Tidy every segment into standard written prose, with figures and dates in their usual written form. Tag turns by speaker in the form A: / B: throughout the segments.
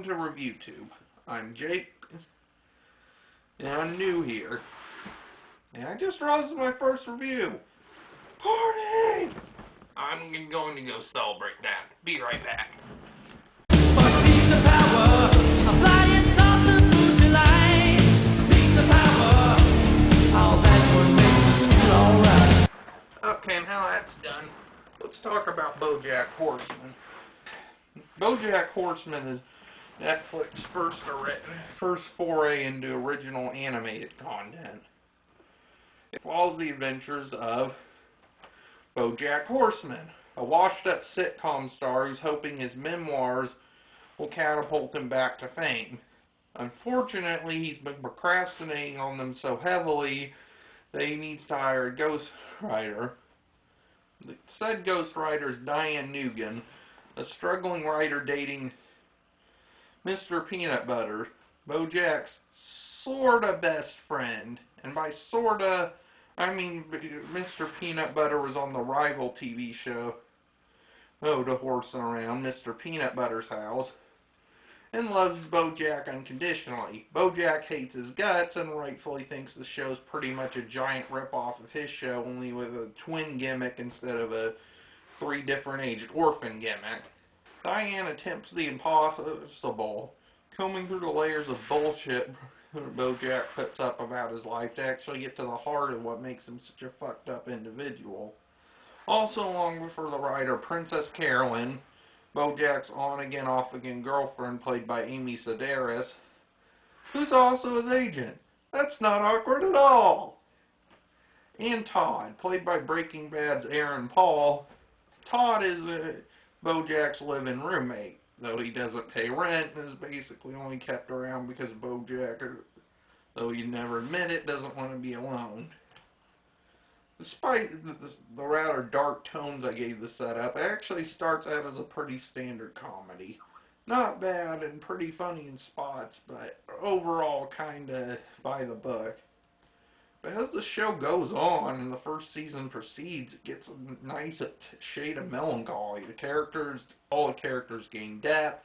A: welcome to ReviewTube. I'm Jake, and I'm new here. And I just released my first review. Party! I'm going to go celebrate that. Be right back.
B: Piece of power, a flying saucer, food delight. Piece of power, oh, that's what makes us feel alright.
A: Okay, and now that's done, let's talk about Bojack Horseman. Bojack Horseman is Netflix's first foray into original animated content. It follows the adventures of Bojack Horseman, a washed-up sitcom star who's hoping his memoirs will catapult him back to fame. Unfortunately, he's been procrastinating on them so heavily that he needs to hire a ghostwriter. The said ghostwriter is Diane Nugan, a struggling writer dating Mr. Peanut Butter, Bojack's sorta best friend. And by sorta, I mean Mr. Peanut Butter was on the rival TV show, to horsing around Mr. Peanut Butter's house, and loves Bojack unconditionally. Bojack hates his guts and rightfully thinks the show's pretty much a giant rip-off of his show, only with a twin gimmick instead of a 3 different aged orphan gimmick. Diane attempts the impossible, combing through the layers of bullshit Bojack puts up about his life to actually get to the heart of what makes him such a fucked up individual. Also along with the writer Princess Carolyn, Bojack's on-again, off-again girlfriend, played by Amy Sedaris, who's also his agent. That's not awkward at all. And Todd, played by Breaking Bad's Aaron Paul. Todd is Bojack's live-in roommate, though he doesn't pay rent and is basically only kept around because Bojack, though he'd never admit it, doesn't want to be alone. Despite the rather dark tones I gave the setup, it actually starts out as a pretty standard comedy. Not bad and pretty funny in spots, but overall kinda by the book. But as the show goes on and the first season proceeds, it gets a nice shade of melancholy. All the characters gain depth.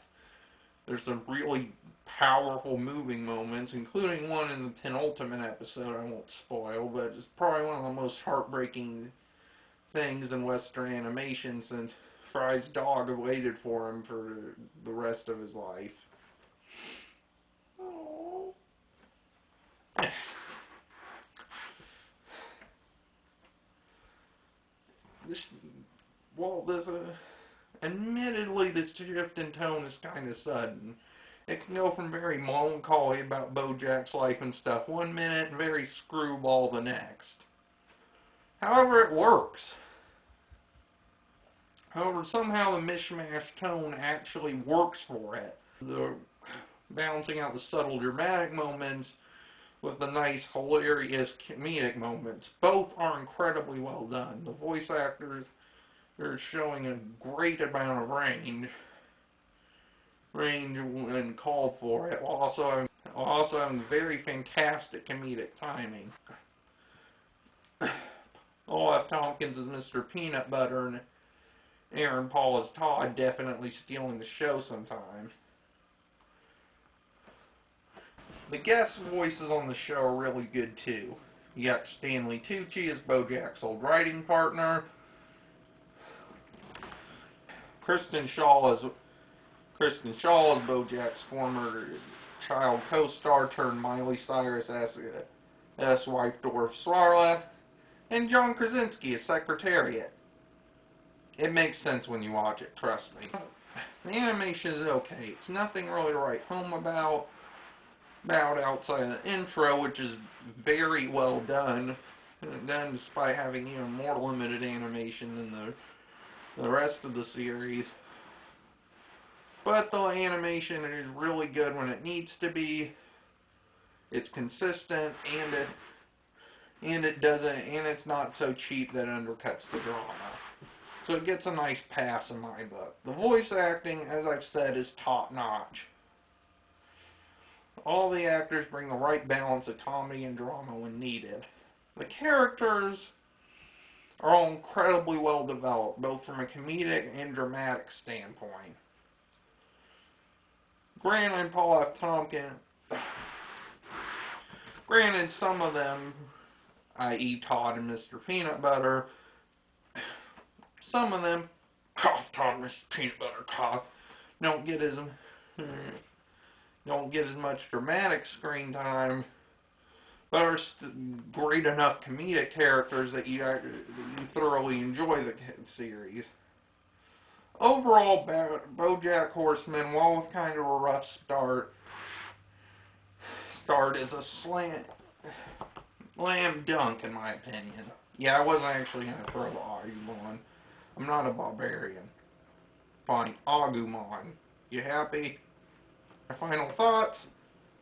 A: There's some really powerful moving moments, including one in the penultimate episode I won't spoil, but it's probably one of the most heartbreaking things in Western animation since Fry's dog waited for him for the rest of his life. Aww. Admittedly, this shift in tone is kind of sudden. It can go from very melancholy about Bojack's life and stuff one minute and very screwball the next. However, it works. However, somehow the mishmash tone actually works for it. Balancing out the subtle dramatic moments with the nice, hilarious comedic moments. Both are incredibly well done. The voice actors are showing a great amount of range when called for it, while also having very fantastic comedic timing. Olaf Tompkins as Mr. Peanut Butter and Aaron Paul as Todd, definitely stealing the show sometimes. The guest voices on the show are really good too. You got Stanley Tucci as Bojack's old writing partner. Kristen Shaw as Bojack's former child co-star turned Miley Cyrus as wife Dorf Svarla, and John Krasinski as Secretariat. It makes sense when you watch it, trust me. The animation is okay. It's nothing really to write home about outside of the intro, which is very well done despite having even more limited animation than the rest of the series. But the animation is really good when it needs to be. It's consistent and it's not so cheap that it undercuts the drama. So it gets a nice pass in my book. The voice acting, as I've said, is top notch. All the actors bring the right balance of comedy and drama when needed. The characters are all incredibly well developed, both from a comedic and dramatic standpoint. Granted, Paul F. Tompkins, granted, some of them, i.e. Todd and Mr. Peanut Butter, some of them, Todd, Mr. Peanut Butter, Todd, don't get as much dramatic screen time, but are great enough comedic characters that you thoroughly enjoy the series. Overall, Bojack Horseman, while with kind of a rough start, is a slam dunk in my opinion. Yeah, I wasn't actually going to throw the Agumon. I'm not a barbarian. Fine, Agumon. You happy? My final thoughts?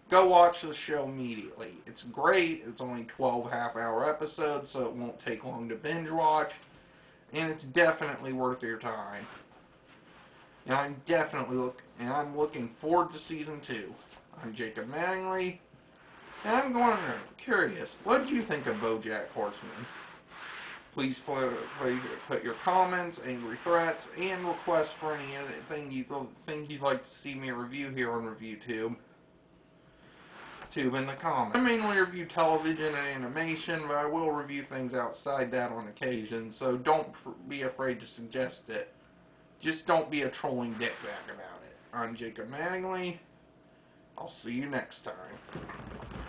A: Go watch the show immediately. It's great. It's only 12 half-hour episodes, so it won't take long to binge watch. And it's definitely worth your time. And I'm looking forward to season 2. I'm Jacob Mattingly, and I'm curious, what did you think of Bojack Horseman? Please put your comments, angry threats, and requests for anything you think you'd like to see me review here on ReviewTube in the comments. I mainly review television and animation, but I will review things outside that on occasion, so don't be afraid to suggest it. Just don't be a trolling dickbag about it. I'm Jacob Mattingly. I'll see you next time.